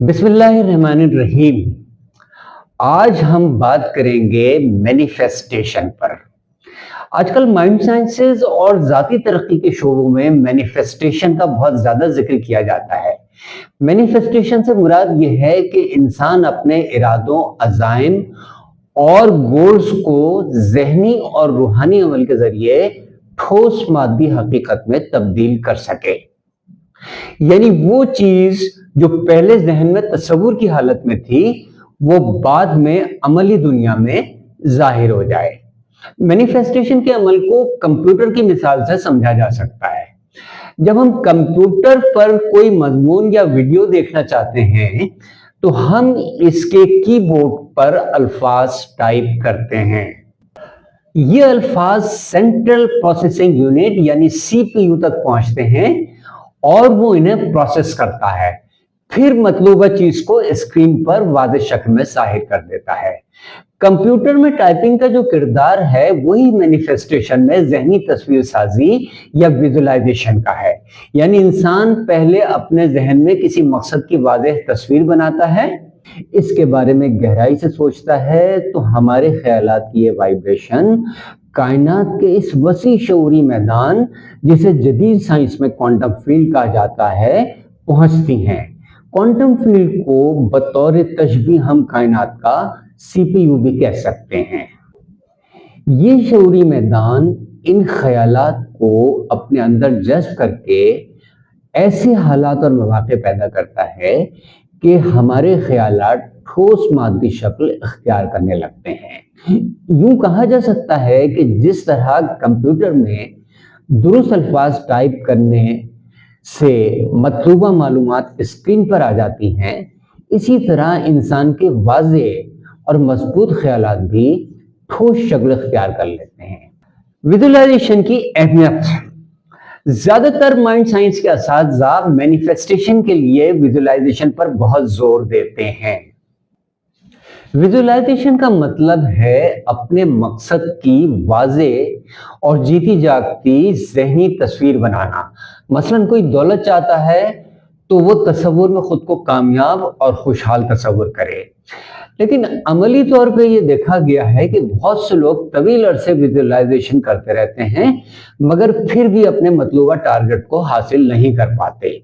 बिस्मिल्लाहिर्रहमानिर्रहीम। आज हम बात करेंगे मैनिफेस्टेशन पर। आजकल माइंड साइंसेज और जाती तरक्की के शोबों में मैनिफेस्टेशन का बहुत ज्यादा जिक्र किया जाता है। मैनिफेस्टेशन से मुराद यह है कि इंसान अपने इरादों, अज़ाइम और गोल्स को ज़हनी और रूहानी अमल के जरिए ठोस मादी हकीकत में तब्दील कर सके। यानी वो चीज जो पहले जहन में तस्वुर की हालत में थी, वो बाद में अमली दुनिया में जाहिर हो जाए। मैनिफेस्टेशन के अमल को कंप्यूटर की मिसाल से समझा जा सकता है। जब हम कंप्यूटर पर कोई मजमून या वीडियो देखना चाहते हैं तो हम इसके कीबोर्ड पर अल्फाज टाइप करते हैं। ये अल्फाज सेंट्रल प्रोसेसिंग यूनिट यानी सीपीयू तक पहुंचते हैं और वो इन्हें प्रोसेस करता है, फिर मतलूबा चीज को स्क्रीन पर वाज़ेह शक्ल में जाहिर कर देता है। कंप्यूटर में टाइपिंग का जो किरदार है वही मैनिफेस्टेशन में ज़हनी तस्वीर साजी या विजुअलाइजेशन का है। यानी इंसान पहले अपने जहन में किसी मकसद की वाज़ेह तस्वीर बनाता है, इसके बारे में गहराई से सोचता है, तो हमारे ख्यालात की ये वाइब्रेशन कायनात के इस वसी शऊरी मैदान, जिसे जदीद साइंस में क्वांटम फील्ड कहा जाता है, पहुंचती हैं। क्वांटम फील्ड को बतौर तशबीह हम कायनात का सीपीयू भी कह सकते हैं। ये शऊरी मैदान इन ख्यालात को अपने अंदर जज्ब करके ऐसे हालात और मौके पैदा करता है कि हमारे ख्यालात ठोस मादी शक्ल इख्तियार करने लगते हैं। यूं कहा जा सकता है कि जिस तरह कंप्यूटर में दुरुस्त अल्फाज टाइप करने से मतलूबा मालूमात स्क्रीन पर आ जाती हैं, इसी तरह इंसान के वाज़ेह और मजबूत ख्यालात भी ठोस शक्ल इख्तियार कर लेते हैं। विजुअलाइजेशन की अहमियत। ज्यादातर माइंड साइंस के असातिज़ा मैनिफेस्टेशन के लिए विजुअलाइजेशन पर बहुत जोर देते हैं। विजुअलाइजेशन का मतलब है अपने मकसद की वाज़ेह और जीती जागती ज़हनी तस्वीर बनाना। मसलन कोई दौलत चाहता है तो वो तस्वुर में खुद को कामयाब और खुशहाल तस्वुर करे। लेकिन अमली तौर पे ये देखा गया है कि बहुत से लोग तवील अरसे विजुअलाइजेशन करते रहते हैं, मगर फिर भी अपने मतलूबा टारगेट को हासिल नहीं कर पाते।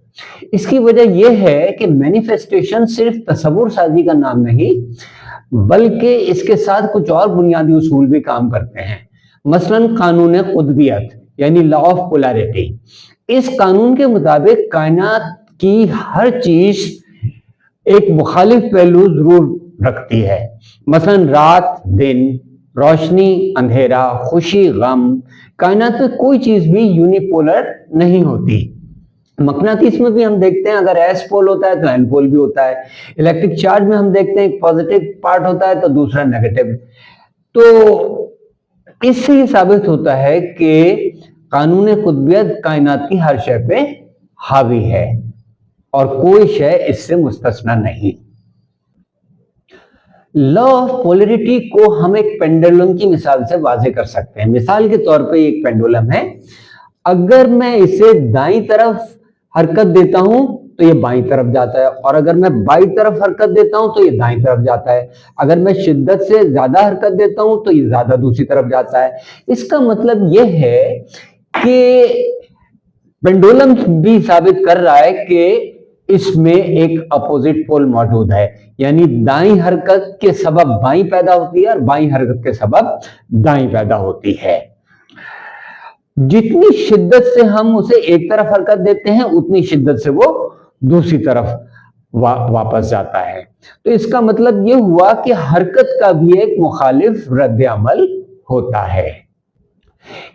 इसकी वजह यह है कि मैनिफेस्टेशन सिर्फ तस्वुर साजी का नाम नहीं, बल्कि इसके साथ कुछ और बुनियादी उसूल भी काम करते हैं। मसलन कानून कुतबियत यानी लॉ ऑफ पोलैरिटी। इस कानून के मुताबिक कायनात की हर चीज एक मुखालिफ पहलू जरूर रखती है। मसलन रात दिन, रोशनी अंधेरा, खुशी गम। कायनात में कोई चीज भी यूनिपोलर नहीं होती। मकनातीस में भी हम देखते हैं अगर एस पोल होता है तो एन पोल भी होता है। इलेक्ट्रिक चार्ज में हम देखते हैं एक पॉजिटिव पार्ट होता है तो दूसरा नेगेटिव। तो इससे ये साबित होता है कि कानून कुतबियत कायनात की हर शय पे हावी है और कोई शय इससे मुस्तस्ना नहीं। लॉ ऑफ पोलैरिटी को हम एक पेंडुलम की मिसाल से वाज़ेह कर सकते हैं। मिसाल के तौर पे एक पेंडुलम है। अगर मैं इसे दाईं तरफ हरकत देता हूं तो ये बाईं तरफ जाता है, और अगर मैं बाईं तरफ हरकत देता हूं तो ये दाईं तरफ जाता है। अगर मैं शिद्दत से ज्यादा हरकत देता हूं तो ये ज्यादा दूसरी तरफ जाता है। इसका मतलब यह है कि पेंडुलम भी साबित कर रहा है कि इसमें एक अपोजिट पोल मौजूद है, यानी दाईं हरकत के सबब बाईं पैदा होती है और बाईं हरकत के सबब दाईं पैदा होती है। जितनी शिद्दत से हम उसे एक तरफ हरकत देते हैं उतनी शिद्दत से वो दूसरी तरफ वापस जाता है। तो इसका मतलब ये हुआ कि हरकत का भी एक मुखालिफ रद्द अमल होता है।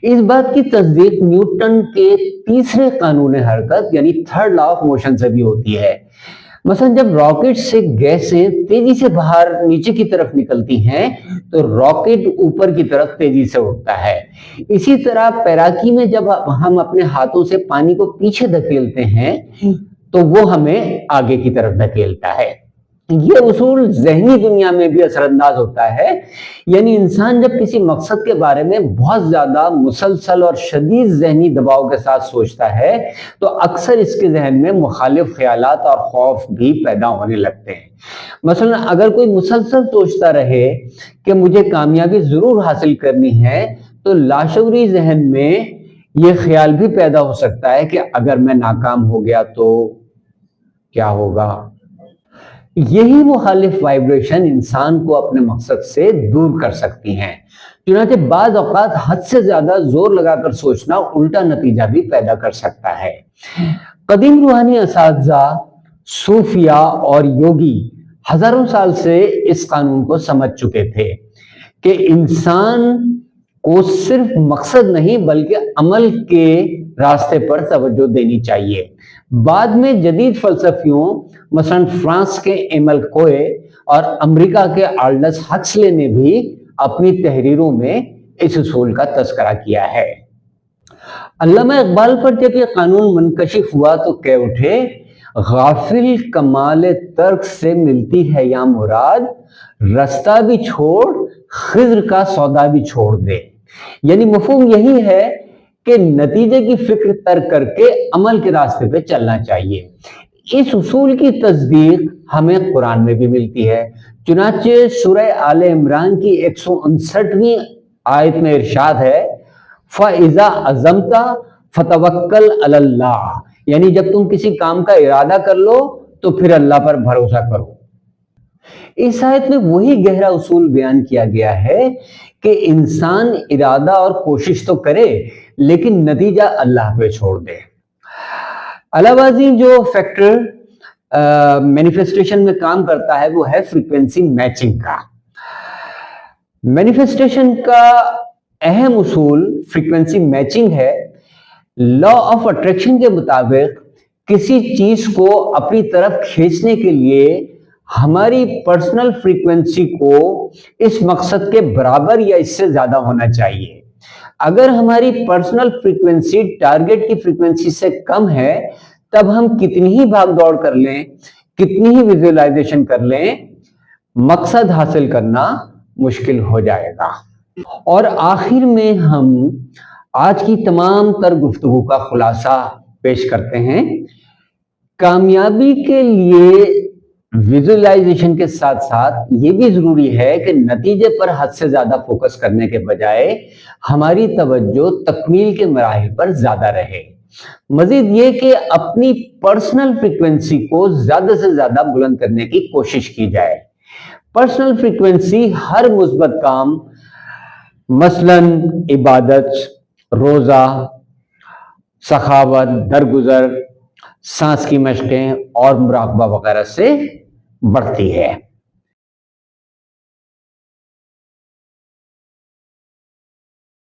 इस बात की तस्दीक न्यूटन के तीसरे कानून हरकत यानी थर्ड लॉ ऑफ मोशन से भी होती है। मसलन जब रॉकेट से गैसें तेजी से बाहर नीचे की तरफ निकलती हैं तो रॉकेट ऊपर की तरफ तेजी से उड़ता है। इसी तरह तैराकी में जब हम अपने हाथों से पानी को पीछे धकेलते हैं तो वो हमें आगे की तरफ धकेलता है। یہ اصول ذہنی دنیا میں بھی اثر انداز ہوتا ہے، یعنی انسان جب کسی مقصد کے بارے میں بہت زیادہ مسلسل اور شدید ذہنی دباؤ کے ساتھ سوچتا ہے تو اکثر اس کے ذہن میں مخالف خیالات اور خوف بھی پیدا ہونے لگتے ہیں۔ مثلا اگر کوئی مسلسل سوچتا رہے کہ مجھے کامیابی ضرور حاصل کرنی ہے تو لاشعوری ذہن میں یہ خیال بھی پیدا ہو سکتا ہے کہ اگر میں ناکام ہو گیا تو کیا ہوگا۔ یہی مخالف وائبریشن انسان کو اپنے مقصد سے دور کر سکتی ہیں۔ چنانچہ بعض اوقات حد سے زیادہ زور لگا کر سوچنا الٹا نتیجہ بھی پیدا کر سکتا ہے۔ قدیم روحانی اساتذہ، صوفیہ اور یوگی ہزاروں سال سے اس قانون کو سمجھ چکے تھے کہ انسان کو صرف مقصد نہیں بلکہ عمل کے راستے پر توجہ دینی چاہیے۔ بعد میں جدید فلسفیوں مثلا فرانس کے ایمل کوئے اور امریکہ کے آلڈس ہکسلے نے بھی اپنی تحریروں میں اس اصول کا تذکرہ کیا ہے۔ علامہ اقبال پر جب یہ قانون منکشف ہوا تو کہہ اٹھے، غافل کمال ترک سے ملتی ہے یا مراد، رستہ بھی چھوڑ خضر کا سودا بھی چھوڑ دے۔ یعنی مفہوم یہی ہے کہ نتیجے کی فکر ترک کر کے عمل کے راستے پہ چلنا چاہیے۔ اس اصول کی تصدیق ہمیں قرآن میں بھی ملتی ہے۔ چنانچہ سورہ آل عمران کی 159ویں آیت میں ارشاد ہے، فَإِذَا عَزَمْتَ فَتَوَكَّلْ عَلَى اللَّهِ، یعنی جب تم کسی کام کا ارادہ کر لو تو پھر اللہ پر بھروسہ کرو۔ اس آیت میں وہی گہرا اصول بیان کیا گیا ہے کہ انسان ارادہ اور کوشش تو کرے لیکن نتیجہ اللہ پہ چھوڑ دے۔ علاوہ ازیں جو فیکٹر مینیفیسٹیشن میں کام کرتا ہے وہ ہے فریکوینسی میچنگ کا۔ مینیفیسٹیشن کا اہم اصول فریکوینسی میچنگ ہے۔ لا آف اٹریکشن کے مطابق کسی چیز کو اپنی طرف کھینچنے کے لیے ہماری پرسنل فریکوینسی کو اس مقصد کے برابر یا اس سے زیادہ ہونا چاہیے۔ اگر ہماری پرسنل فریکوینسی ٹارگٹ کی فریکوینسی سے کم ہے تب ہم کتنی ہی بھاگ دوڑ کر لیں، کتنی ہی ویژوائلائزیشن کر لیں، مقصد حاصل کرنا مشکل ہو جائے گا۔ اور آخر میں ہم آج کی تمام تر گفتگو کا خلاصہ پیش کرتے ہیں۔ کامیابی کے لیے ویژوائلائزیشن کے ساتھ ساتھ یہ بھی ضروری ہے کہ نتیجے پر حد سے زیادہ فوکس کرنے کے بجائے ہماری توجہ تکمیل کے مراحل پر زیادہ رہے۔ مزید یہ کہ اپنی پرسنل فریکوینسی کو زیادہ سے زیادہ بلند کرنے کی کوشش کی جائے۔ پرسنل فریکوینسی ہر مثبت کام مثلا عبادت، روزہ، سخاوت، درگزر، سانس کی مشقیں اور مراقبہ وغیرہ سے بڑھتی ہے۔